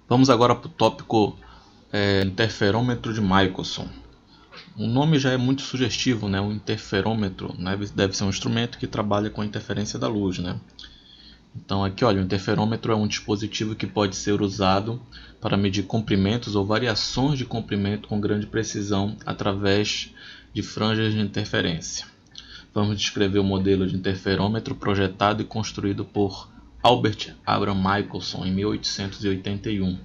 Vamos agora para o tópico interferômetro de Michelson. O nome já é muito sugestivo, né? O interferômetro, né? Deve ser um instrumento que trabalha com a interferência da luz, né? Então aqui, olha, o interferômetro é um dispositivo que pode ser usado para medir comprimentos ou variações de comprimento com grande precisão através de franjas de interferência. Vamos descrever o modelo de interferômetro projetado e construído por Albert Abraham Michelson em 1881.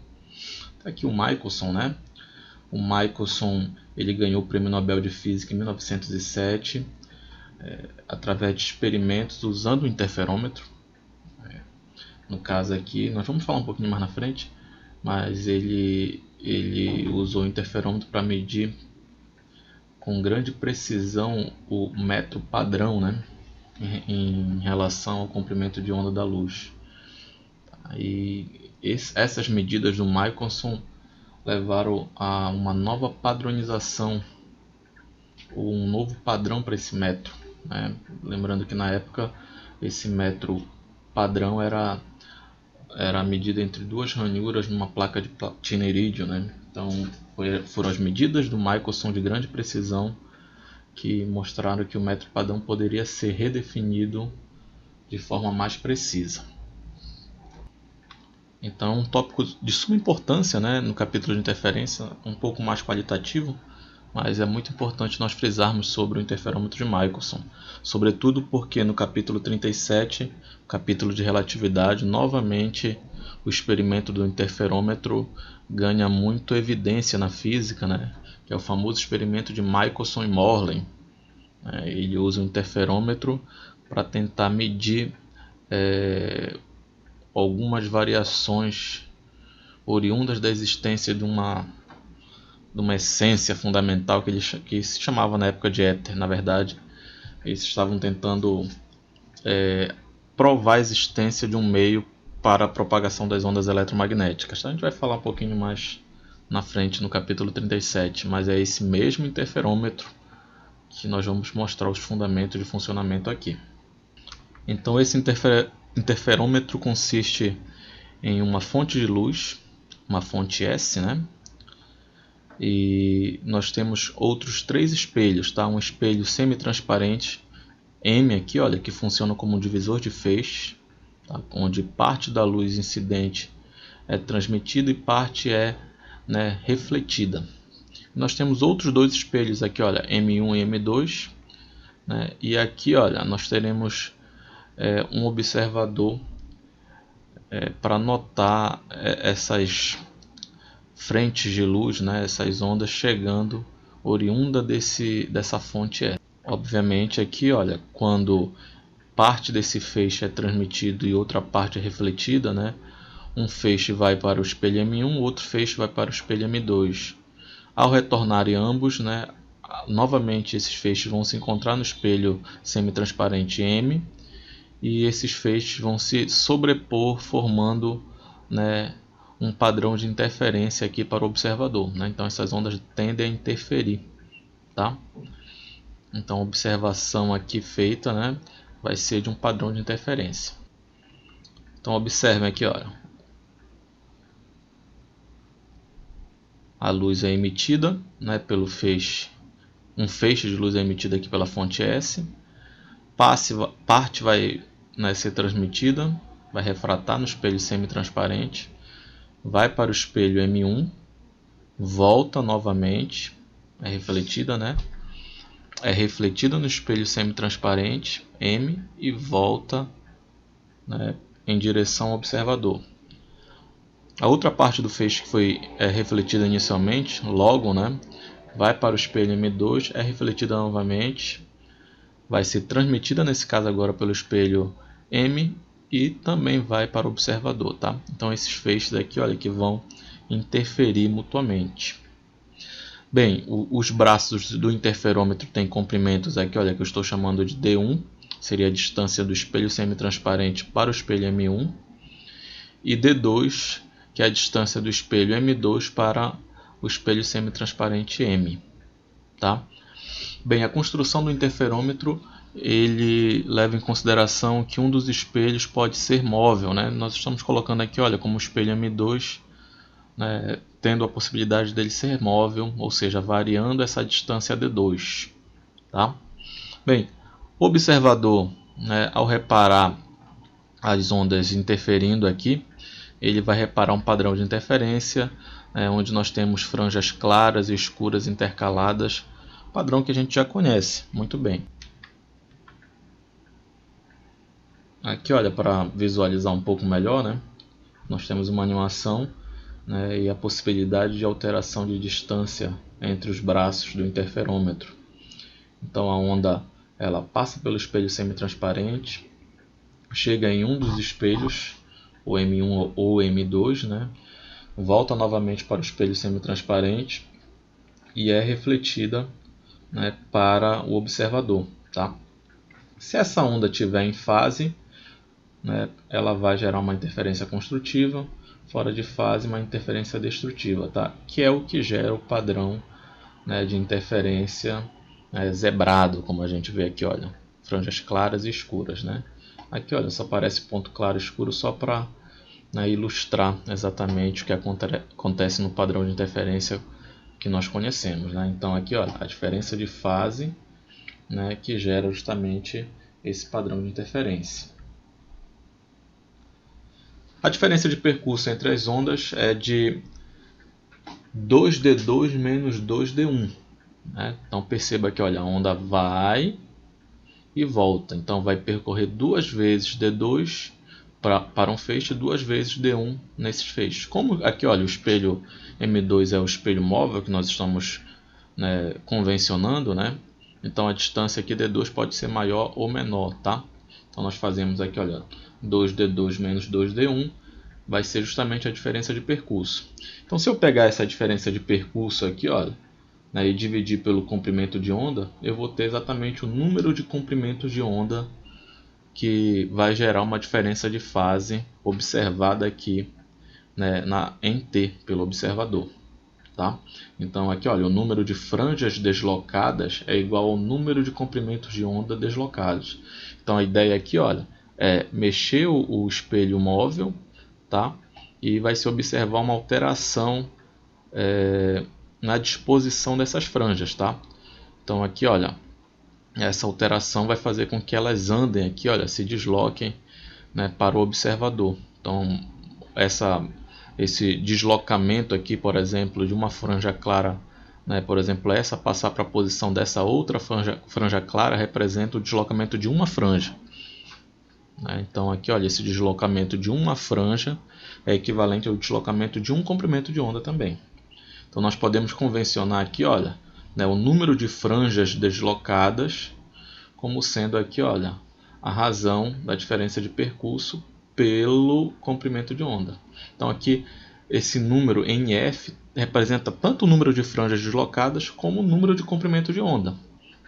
Tá aqui o Michelson, né? O Michelson, ele ganhou o Prêmio Nobel de Física em 1907 através de experimentos usando o interferômetro. No caso aqui, nós vamos falar um pouquinho mais na frente, mas ele usou o interferômetro para medir com grande precisão o metro padrão, né, em relação ao comprimento de onda da luz. E essas medidas do Michelson levaram a uma nova padronização, um novo padrão para esse metro, né? Lembrando que na época esse metro padrão era medida entre duas ranhuras numa placa de platina irídio, né? Então foram as medidas do Michelson de grande precisão que mostraram que o metro padrão poderia ser redefinido de forma mais precisa. Então, um tópico de suma importância, né, no capítulo de interferência, um pouco mais qualitativo, mas é muito importante nós frisarmos sobre o interferômetro de Michelson, sobretudo porque no capítulo 37, capítulo de relatividade, novamente o experimento do interferômetro ganha muito evidência na física, né, que é o famoso experimento de Michelson e Morley. Ele usa o interferômetro para tentar medir algumas variações oriundas da existência de uma essência fundamental que se chamava na época de éter. Na verdade, eles estavam tentando provar a existência de um meio para a propagação das ondas eletromagnéticas. A gente vai falar um pouquinho mais na frente no capítulo 37, mas é esse mesmo interferômetro que nós vamos mostrar os fundamentos de funcionamento aqui. Então esse interferômetro consiste em uma fonte de luz, uma fonte S, né? E nós temos outros 3 espelhos, tá? Um espelho semi-transparente M aqui, olha, que funciona como um divisor de feixes, tá? Onde parte da luz incidente é transmitida e parte é, né, refletida. Nós temos outros 2 espelhos aqui, olha, M1 e M2, né? E aqui, olha, nós teremos um observador para notar essas frentes de luz, né, essas ondas chegando oriunda dessa fonte S. Obviamente aqui, olha, quando parte desse feixe é transmitido e outra parte é refletida, né, um feixe vai para o espelho M1, outro feixe vai para o espelho M2. Ao retornarem ambos, né, novamente esses feixes vão se encontrar no espelho semi-transparente M, e esses feixes vão se sobrepor, formando, né, um padrão de interferência aqui para o observador, né? Então essas ondas tendem a interferir, tá? Então a observação aqui feita, né, vai ser de um padrão de interferência. Então observem aqui, olha, a luz é emitida, né, pelo feixe, um feixe de luz é emitido aqui pela fonte S, parte vai, né, ser transmitida, vai refratar no espelho semi-transparente, vai para o espelho M1, volta novamente, é refletida, né? É refletida no espelho semi-transparente M e volta, né, em direção ao observador. A outra parte do feixe que foi refletida inicialmente, logo, né, vai para o espelho M2, é refletida novamente, vai ser transmitida nesse caso agora pelo espelho M e também vai para o observador, tá? Então esses feixes aqui, olha, que vão interferir mutuamente. Bem, os braços do interferômetro têm comprimentos aqui, olha, que eu estou chamando de D1, seria a distância do espelho semi-transparente para o espelho M1, e D2, que é a distância do espelho M2 para o espelho semi-transparente M, tá? Bem, a construção do interferômetro, ele leva em consideração que um dos espelhos pode ser móvel, né? Nós estamos colocando aqui, olha, como o espelho M2 né, tendo a possibilidade dele ser móvel, ou seja, variando essa distância d2. Tá? Bem, o observador, né, ao reparar as ondas interferindo aqui, ele vai reparar um padrão de interferência, onde nós temos franjas claras e escuras intercaladas, padrão que a gente já conhece muito bem. Aqui, olha, para visualizar um pouco melhor, né, nós temos uma animação, né, e a possibilidade de alteração de distância entre os braços do interferômetro. Então a onda ela passa pelo espelho semitransparente, chega em um dos espelhos, o M1 ou M2, né, volta novamente para o espelho semitransparente e é refletida, né, para o observador. Tá? Se essa onda estiver em fase, né, ela vai gerar uma interferência construtiva, fora de fase uma interferência destrutiva, tá? Que é o que gera o padrão, né, de interferência, né, zebrado, como a gente vê aqui, olha, franjas claras e escuras, né? Aqui, olha, só aparece ponto claro e escuro só para, né, ilustrar exatamente o que acontece no padrão de interferência que nós conhecemos, né? Então aqui, olha, a diferença de fase, né, que gera justamente esse padrão de interferência. A diferença de percurso entre as ondas é de 2d2 menos 2d1. Né? Então perceba que, olha, a onda vai e volta. Então vai percorrer duas vezes d2 para um feixe e duas vezes d1 nesses feixes. Como aqui, olha, o espelho M2 é o espelho móvel que nós estamos, né, convencionando, né? Então a distância aqui d2 pode ser maior ou menor, tá? Então nós fazemos aqui, olha, 2d2 menos 2d1 vai ser justamente a diferença de percurso. Então se eu pegar essa diferença de percurso aqui, olha, né, e dividir pelo comprimento de onda, eu vou ter exatamente o número de comprimentos de onda que vai gerar uma diferença de fase observada aqui, né, em T pelo observador. Tá? Então aqui, olha, o número de franjas deslocadas é igual ao número de comprimentos de onda deslocados. Então a ideia aqui, olha, é mexer o espelho móvel, tá? E vai se observar uma alteração na disposição dessas franjas, tá? Então aqui, olha, essa alteração vai fazer com que elas andem aqui, olha, se desloquem, né, para o observador. Então esse deslocamento aqui, por exemplo, de uma franja clara, né, por exemplo, essa passar para a posição dessa outra franja clara representa o deslocamento de uma franja. Né? Então aqui, olha, esse deslocamento de uma franja é equivalente ao deslocamento de um comprimento de onda também. Então nós podemos convencionar aqui, olha, né, o número de franjas deslocadas como sendo aqui, olha, a razão da diferença de percurso pelo comprimento de onda. Então aqui esse número NF representa tanto o número de franjas deslocadas como o número de comprimento de onda,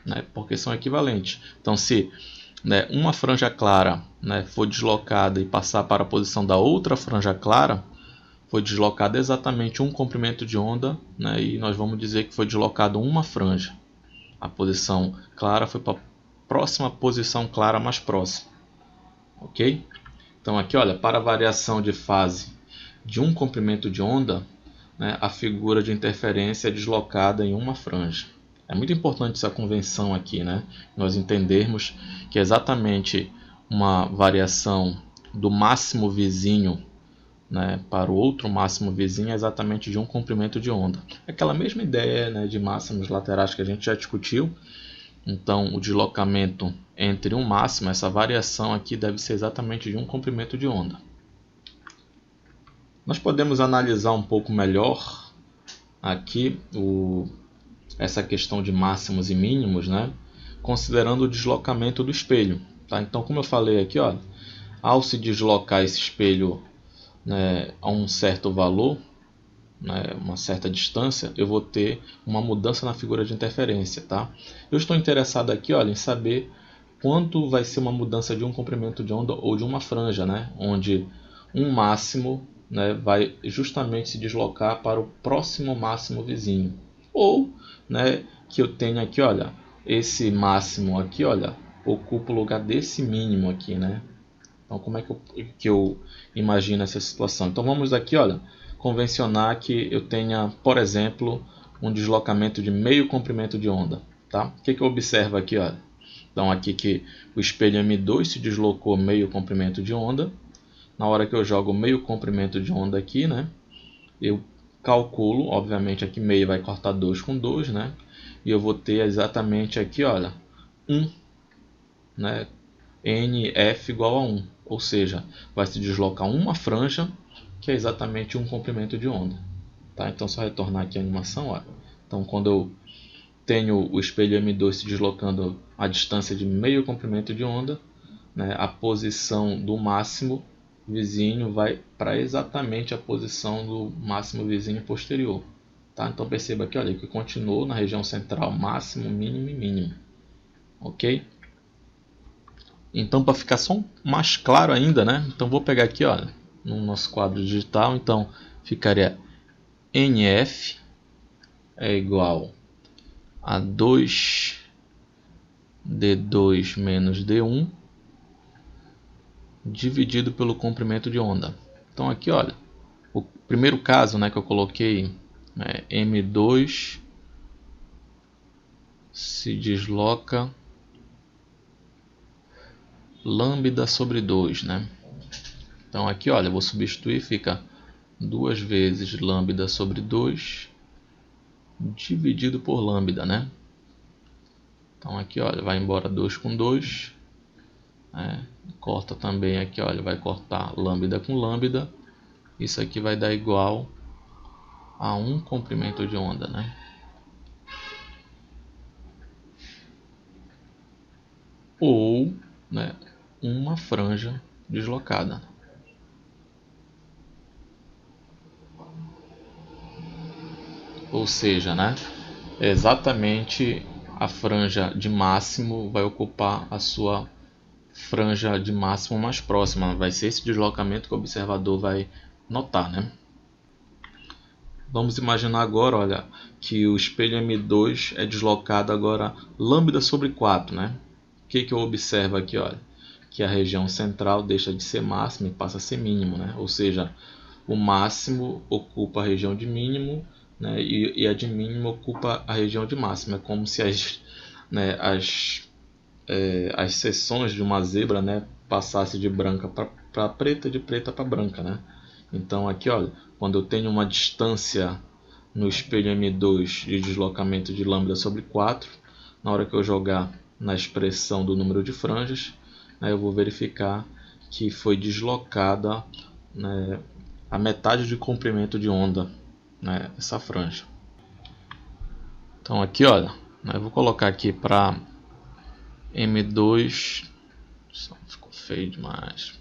né, porque são equivalentes. Então se, né, uma franja clara, né, for deslocada e passar para a posição da outra franja clara, foi deslocado exatamente um comprimento de onda, né, e nós vamos dizer que foi deslocado uma franja. A posição clara foi para a próxima posição clara mais próxima. Ok? Então aqui, olha, para a variação de fase de um comprimento de onda, né, a figura de interferência é deslocada em uma franja. É muito importante essa convenção aqui, né? Nós entendermos que é exatamente uma variação do máximo vizinho, né, para o outro máximo vizinho é exatamente de um comprimento de onda. Aquela mesma ideia, né, de máximos laterais que a gente já discutiu. Então o deslocamento entre um máximo, essa variação aqui deve ser exatamente de um comprimento de onda. Nós podemos analisar um pouco melhor aqui essa questão de máximos e mínimos, né, considerando o deslocamento do espelho. Tá? Então, como eu falei aqui, ó, ao se deslocar esse espelho, né, a um certo valor, né, uma certa distância, eu vou ter uma mudança na figura de interferência. Tá? Eu estou interessado aqui, olha, em saber quanto vai ser uma mudança de um comprimento de onda ou de uma franja, né, onde um máximo, né, vai justamente se deslocar para o próximo máximo vizinho. Ou, né, que eu tenho aqui, olha, esse máximo aqui, olha, ocupa o lugar desse mínimo aqui, né? Então como é que eu imagino essa situação? Então vamos aqui, olha, convencionar que eu tenha, por exemplo, um deslocamento de meio comprimento de onda. Tá? O que eu observo aqui? Olha? Então aqui que o espelho M2 se deslocou meio comprimento de onda. Na hora que eu jogo meio comprimento de onda aqui, né, eu calculo, obviamente aqui meio vai cortar 2 com 2, né, e eu vou ter exatamente aqui, olha, 1, né, NF igual a 1, ou seja, vai se deslocar uma franja, que é exatamente um comprimento de onda. Tá? Então, só retornar aqui a animação, olha. Então, quando eu tenho o espelho M2 se deslocando a distância de meio comprimento de onda, né, a posição do máximo vizinho vai para exatamente a posição do máximo vizinho posterior. Tá? Então perceba aqui, olha, que continuou na região central máximo, mínimo e mínimo. Ok? Então, para ficar só mais claro ainda, né? Então vou pegar aqui, olha, no nosso quadro digital, então ficaria NF é igual a 2D2 menos D1 dividido pelo comprimento de onda. Então aqui, olha, o primeiro caso, né, que eu coloquei, M2 se desloca lambda sobre 2, né? Então aqui, olha, eu vou substituir, fica 2 vezes lambda sobre 2 dividido por lambda, né? Então aqui, olha, vai embora 2 com 2, né? Corta também aqui, olha, vai cortar lambda com lambda. Isso aqui vai dar igual a 1 comprimento de onda, né? Ou, né, uma franja deslocada. Ou seja, né, exatamente a franja de máximo vai ocupar a sua franja de máximo mais próxima. Vai ser esse deslocamento que o observador vai notar, né? Vamos imaginar agora, olha, que o espelho M2 é deslocado agora lambda sobre 4, né? O que eu observo aqui, olha? Que a região central deixa de ser máxima e passa a ser mínimo, né? Ou seja, o máximo ocupa a região de mínimo, né? E a de mínimo ocupa a região de máximo. É como se né, as seções de uma zebra, né, passasse de branca para preta, de preta para branca, né? Então aqui, olha, quando eu tenho uma distância no espelho M2 de deslocamento de lambda sobre 4, na hora que eu jogar na expressão do número de franjas, né, eu vou verificar que foi deslocada, né, a metade de comprimento de onda, né, essa franja. Então aqui, olha, né, eu vou colocar aqui para M2, ficou feio demais.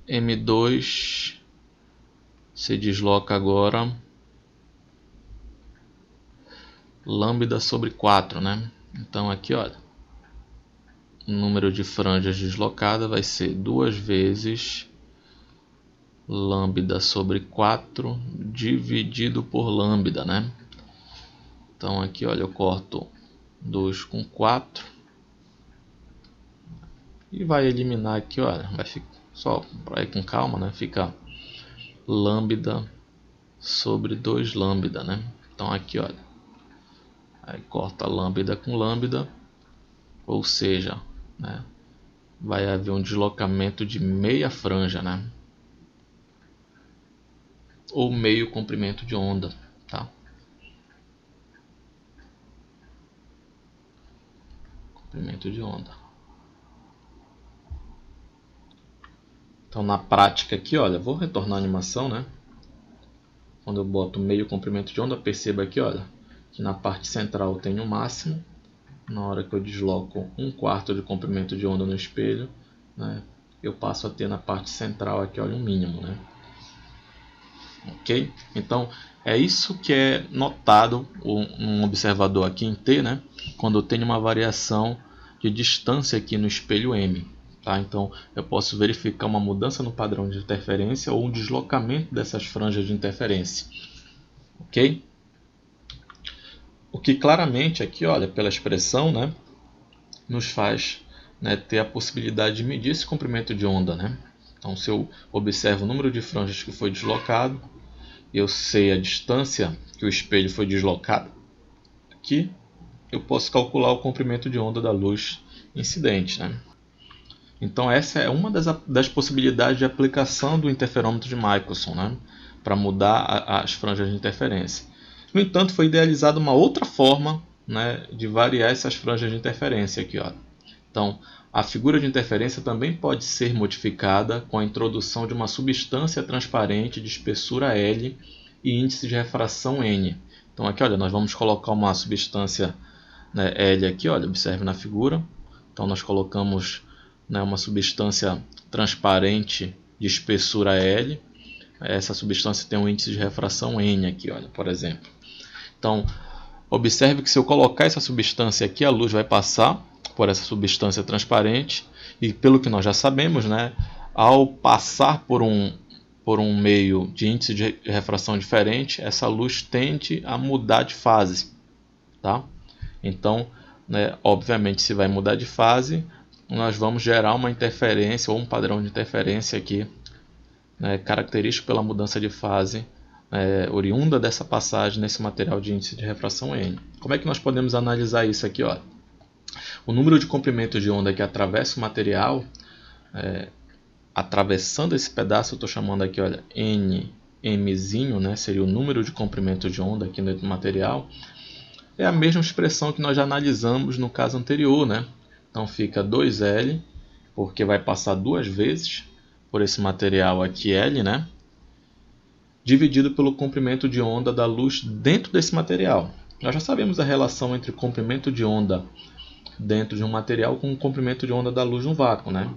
M2 se desloca agora lambda sobre 4, né? Então aqui, olha, o número de franjas deslocadas vai ser 2 vezes lambda sobre 4 dividido por lambda, né? Então aqui, olha, eu corto 2 com 4 e vai eliminar aqui, olha, vai ficar só para ir com calma, né? Fica lambda sobre 2 lambda, né? Então aqui, olha, aí corta lambda com lambda, ou seja, né, vai haver um deslocamento de meia franja, né? Ou meio comprimento de onda, tá? Comprimento de onda. Então na prática aqui, olha, vou retornar a animação, né? Quando eu boto meio comprimento de onda, perceba aqui, olha, que na parte central eu tenho o máximo. Na hora que eu desloco 1/4 de comprimento de onda no espelho, né, eu passo a ter na parte central aqui, olha, um mínimo, né? Ok? Então é isso que é notado um observador aqui em T, né? Quando eu tenho uma variação de distância aqui no espelho M. Tá? Então eu posso verificar uma mudança no padrão de interferência ou um deslocamento dessas franjas de interferência. Ok? O que claramente aqui, olha, pela expressão, né, nos faz, né, ter a possibilidade de medir esse comprimento de onda, né? Então, se eu observo o número de franjas que foi deslocado, eu sei a distância que o espelho foi deslocado aqui, eu posso calcular o comprimento de onda da luz incidente, né? Então essa é uma das possibilidades de aplicação do interferômetro de Michelson, né? Para mudar as franjas de interferência. No entanto, foi idealizada uma outra forma, né, de variar essas franjas de interferência aqui, ó. Então, a figura de interferência também pode ser modificada com a introdução de uma substância transparente de espessura L e índice de refração N. Então aqui, olha, nós vamos colocar uma substância, né, L aqui, olha, observe na figura. Então nós colocamos, né, uma substância transparente de espessura L. Essa substância tem um índice de refração N aqui, olha, por exemplo. Então, observe que se eu colocar essa substância aqui, a luz vai passar por essa substância transparente e, pelo que nós já sabemos, né, ao passar por um meio de índice de refração diferente, essa luz tende a mudar de fase, tá? Então, né, obviamente, se vai mudar de fase, nós vamos gerar uma interferência ou um padrão de interferência aqui, né, característico pela mudança de fase, oriunda dessa passagem nesse material de índice de refração N. Como é que nós podemos analisar isso aqui? Ó? O número de comprimentos de onda que atravessa o material, atravessando esse pedaço, eu estou chamando aqui, olha, Nmzinho, né, seria o número de comprimentos de onda aqui dentro do material, é a mesma expressão que nós já analisamos no caso anterior, né? Então fica 2L, porque vai passar duas vezes por esse material aqui L, né? Dividido pelo comprimento de onda da luz dentro desse material. Nós já sabemos a relação entre comprimento de onda dentro de um material com o comprimento de onda da luz no vácuo, né?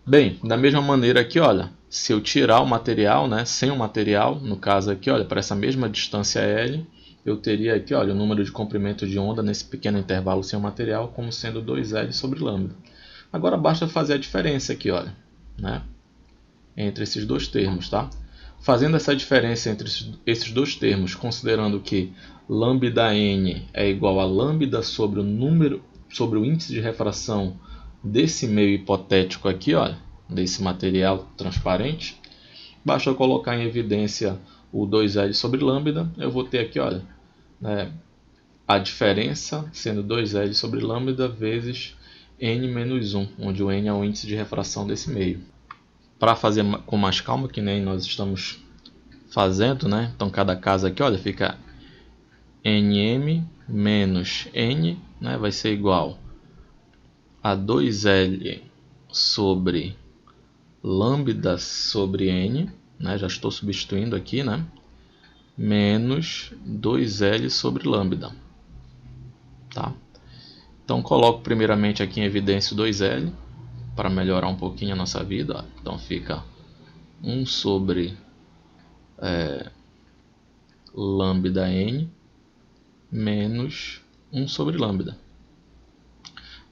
Bem, da mesma maneira aqui, olha, se eu tirar o material, né, sem o material, no caso aqui, olha, para essa mesma distância L, eu teria aqui, olha, o número de comprimento de onda nesse pequeno intervalo sem o material como sendo 2L sobre lambda. Agora basta fazer a diferença aqui, olha, né, entre esses dois termos, tá? Fazendo essa diferença entre esses dois termos, considerando que lambda n é igual a lambda sobre o índice de refração desse meio hipotético aqui, olha, desse material transparente, basta eu colocar em evidência o 2L sobre lambda, eu vou ter aqui, olha, a diferença sendo 2L sobre lambda vezes n menos 1, onde o n é o índice de refração desse meio. Para fazer com mais calma, que nem nós estamos fazendo, né? Então cada caso aqui, olha, fica nm menos n, né? Vai ser igual a 2L sobre lambda sobre n, né? Já estou substituindo aqui, né? Menos 2L sobre lambda, tá? Então coloco primeiramente aqui em evidência o 2L para melhorar um pouquinho a nossa vida, ó. Então fica 1 sobre lambda n menos 1 sobre lambda.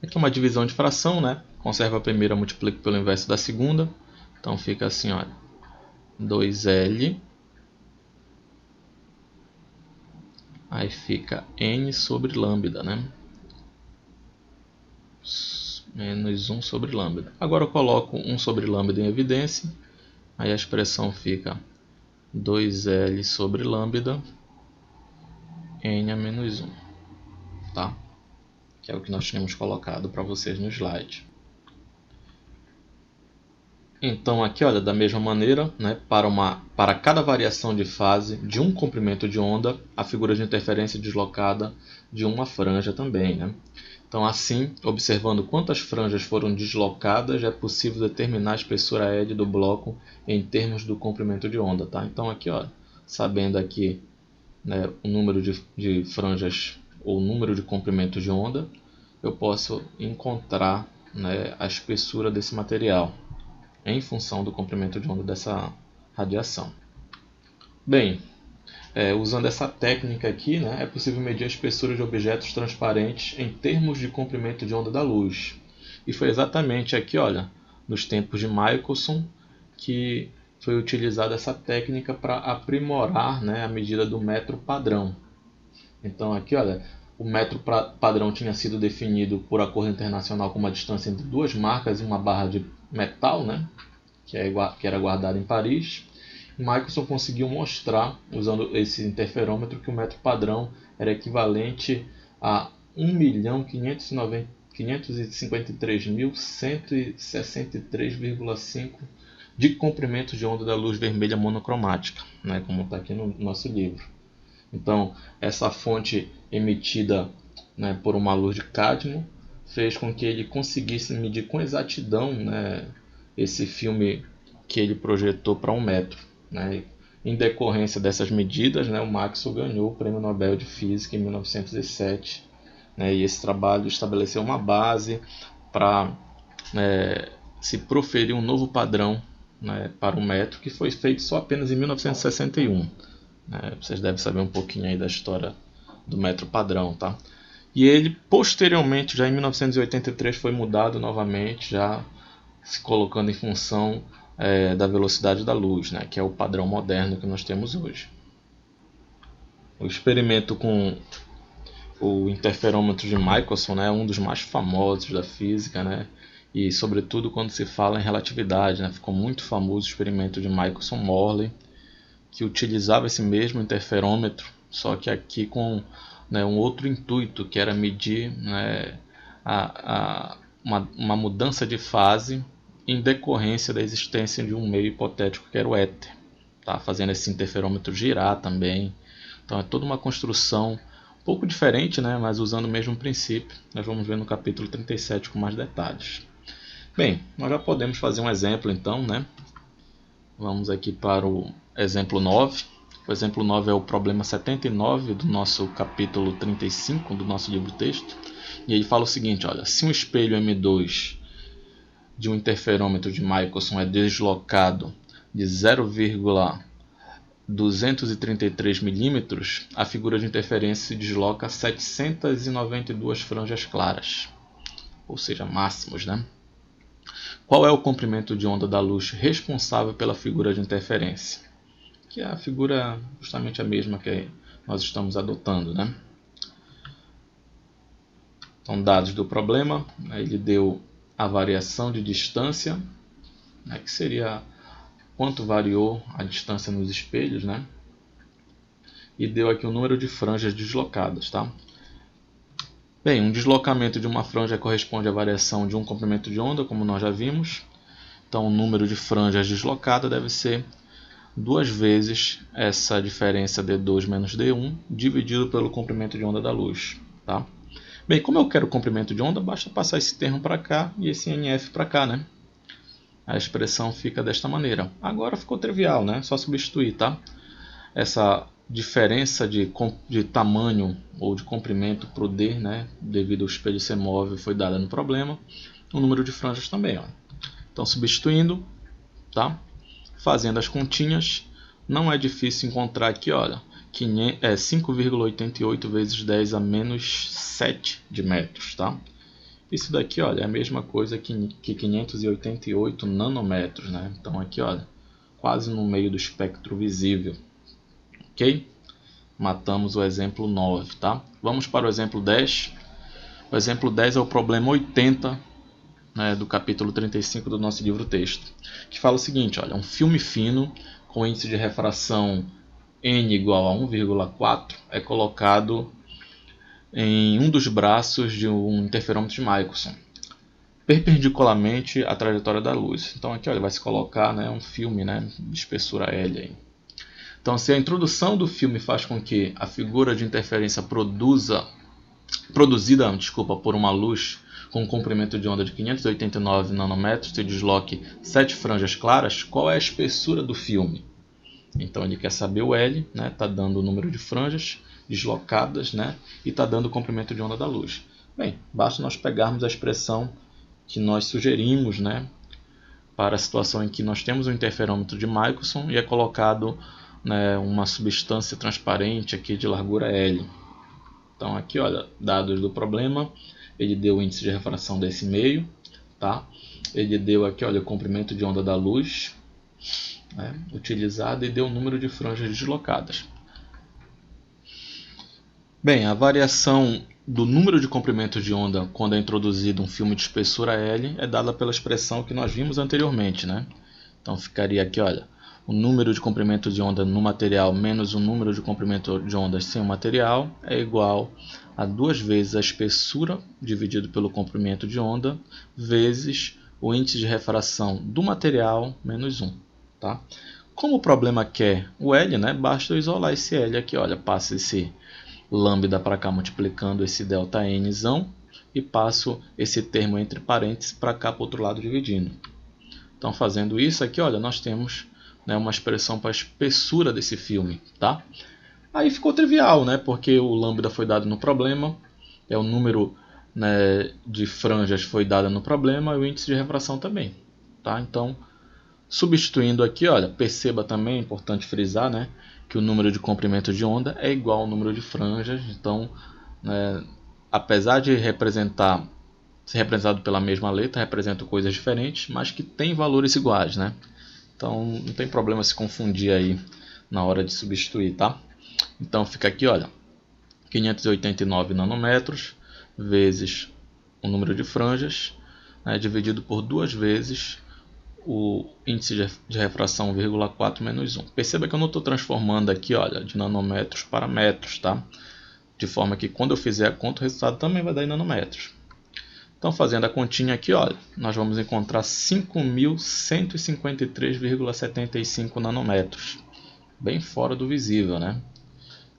Aqui é uma divisão de fração, né? Conserva a primeira, multiplico pelo inverso da segunda. Então fica assim, olha, 2L, aí fica n sobre lambda, né? Menos 1 sobre lambda. Agora eu coloco 1 sobre lambda em evidência, aí a expressão fica 2L sobre lambda n a menos 1, tá? Que é o que nós tínhamos colocado para vocês no slide. Então aqui, olha, da mesma maneira, né, para cada variação de fase de um comprimento de onda, a figura de interferência é deslocada de uma franja também, né? Então assim, observando quantas franjas foram deslocadas, é possível determinar a espessura L do bloco em termos do comprimento de onda, tá? Então aqui, olha, sabendo aqui, né, o número de franjas ou o número de comprimentos de onda, eu posso encontrar, né, a espessura desse material em função do comprimento de onda dessa radiação. Bem, usando essa técnica aqui, né, é possível medir a espessura de objetos transparentes em termos de comprimento de onda da luz. E foi exatamente aqui, olha, nos tempos de Michelson, que foi utilizada essa técnica para aprimorar, né, a medida do metro padrão. Então aqui, olha, o metro padrão tinha sido definido por acordo internacional com uma distância entre duas marcas e uma barra de metal, né? que era guardado em Paris. Michelson conseguiu mostrar, usando esse interferômetro, que o metro padrão era equivalente a 1.553.163,5 de comprimento de onda da luz vermelha monocromática, né, como está aqui no nosso livro. Então, essa fonte emitida, né, por uma luz de cádmio fez com que ele conseguisse medir com exatidão, né, esse filme que ele projetou para 1 metro. Né. Em decorrência dessas medidas, né, o Maxwell ganhou o Prêmio Nobel de Física em 1907. Né, e esse trabalho estabeleceu uma base para se proferir um novo padrão, né, para 1 metro, que foi feito só apenas em 1961. Vocês devem saber um pouquinho aí da história do metro padrão, tá? E ele, posteriormente, já em 1983, foi mudado novamente, já se colocando em função da velocidade da luz, né, que é o padrão moderno que nós temos hoje. O experimento com o interferômetro de Michelson, né, é um dos mais famosos da física, né, e sobretudo quando se fala em relatividade, né, ficou muito famoso o experimento de Michelson-Morley, que utilizava esse mesmo interferômetro, só que aqui com, né, um outro intuito, que era medir, né, uma mudança de fase em decorrência da existência de um meio hipotético que era o éter, tá? Fazendo esse interferômetro girar também. Então é toda uma construção um pouco diferente, né, mas usando o mesmo princípio. Nós vamos ver no capítulo 37 com mais detalhes. Bem, nós já podemos fazer um exemplo então, né? Vamos aqui para o exemplo 9. O exemplo 9 é o problema 79 do nosso capítulo 35 do nosso livro-texto. E ele fala o seguinte, olha, se um espelho M2 de um interferômetro de Michelson é deslocado de 0,233 milímetros, a figura de interferência se desloca a 792 franjas claras, ou seja, máximos, né? Qual é o comprimento de onda da luz responsável pela figura de interferência? Que é a figura justamente a mesma que nós estamos adotando, né? Então, dados do problema, ele deu a variação de distância, né, que seria quanto variou a distância nos espelhos, né? E deu aqui o número de franjas deslocadas, tá? Bem, um deslocamento de uma franja corresponde à variação de um comprimento de onda, como nós já vimos. Então, o número de franjas deslocadas deve ser 2 vezes essa diferença D2 menos D1 dividido pelo comprimento de onda da luz, tá? Bem, como eu quero o comprimento de onda, basta passar esse termo para cá e esse NF para cá, né? A expressão fica desta maneira. Agora ficou trivial, né? Só substituir, tá? Essa diferença de tamanho ou de comprimento para o D, né, devido ao espelho ser móvel, foi dada no problema. O número de franjas também, ó. Então, substituindo, tá? Fazendo as continhas, não é difícil encontrar aqui, olha, 5,88 vezes 10 a menos 7 de metros, tá? Isso daqui, olha, é a mesma coisa que 588 nanômetros, né? Então aqui, olha, quase no meio do espectro visível. Ok? Matamos o exemplo 9, tá? Vamos para o exemplo 10. O exemplo 10 é o problema 80, né, do capítulo 35 do nosso livro-texto, que fala o seguinte, olha, um filme fino com índice de refração n igual a 1,4 é colocado em um dos braços de um interferômetro de Michelson, perpendicularmente à trajetória da luz. Então aqui, olha, vai se colocar, né, um filme, né, de espessura L aí. Então, se a introdução do filme faz com que a figura de interferência produzida por uma luz com um comprimento de onda de 589 nanômetros se desloque 7 franjas claras, qual é a espessura do filme? Então ele quer saber o L, né? Está dando o número de franjas deslocadas, né? E está dando o comprimento de onda da luz. Bem, basta nós pegarmos a expressão que nós sugerimos, né, para a situação em que nós temos um interferômetro de Michelson e é colocado, né, uma substância transparente aqui de largura L. Então aqui, olha, dados do problema, ele deu o índice de refração desse meio, tá? Ele deu aqui, olha, o comprimento de onda da luz, né, utilizado, e deu o número de franjas deslocadas. Bem, a variação do número de comprimentos de onda quando é introduzido um filme de espessura L é dada pela expressão que nós vimos anteriormente, né? Então ficaria aqui, olha, o número de comprimentos de onda no material menos o número de comprimento de ondas sem o material é igual a 2 vezes a espessura dividido pelo comprimento de onda vezes o índice de refração do material menos 1. Tá? Como o problema quer o L, né, basta eu isolar esse L aqui. Olha, passa esse lambda para cá multiplicando esse ΔN e passo esse termo entre parênteses para cá para o outro lado dividindo. Então, fazendo isso aqui, olha, nós temos, né, uma expressão para a espessura desse filme. Tá? Aí ficou trivial, né, porque o lambda foi dado no problema, o número, né, de franjas foi dado no problema e o índice de refração também. Tá? Então, substituindo aqui, olha, perceba também, é importante frisar, né, que o número de comprimento de onda é igual ao número de franjas. Então, né, apesar de ser representado pela mesma letra, representam coisas diferentes, mas que têm valores iguais, né? Então, não tem problema se confundir aí na hora de substituir, tá? Então, fica aqui, olha, 589 nanômetros vezes o número de franjas, né, dividido por 2 vezes o índice de refração 1,4 menos 1. Perceba que eu não estou transformando aqui, olha, de nanômetros para metros, tá? De forma que quando eu fizer a conta, o resultado também vai dar em nanômetros. Então, fazendo a continha aqui, olha, nós vamos encontrar 5.153,75 nanômetros. Bem fora do visível, né?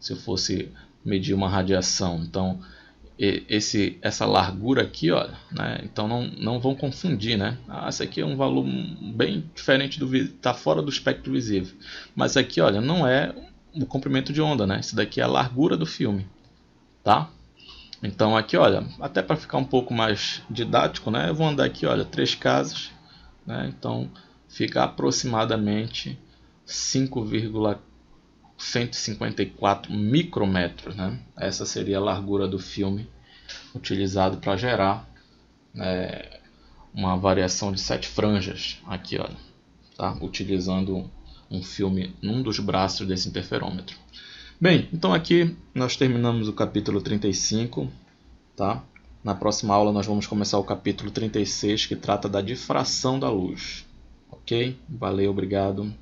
Se eu fosse medir uma radiação. Então, essa largura aqui, olha, né? Então não vão confundir, né? Esse aqui é um valor bem diferente está fora do espectro visível. Mas aqui, olha, não é o comprimento de onda, né? Isso daqui é a largura do filme, tá? Então aqui, olha, até para ficar um pouco mais didático, né? Eu vou andar aqui, olha, 3 casas, né? Então fica aproximadamente 5,154 micrômetros, né? Essa seria a largura do filme utilizado para gerar, né, uma variação de 7 franjas aqui, olha, tá? Utilizando um filme num dos braços desse interferômetro. Bem, então aqui nós terminamos o capítulo 35, tá? Na próxima aula nós vamos começar o capítulo 36, que trata da difração da luz. Ok? Valeu, obrigado.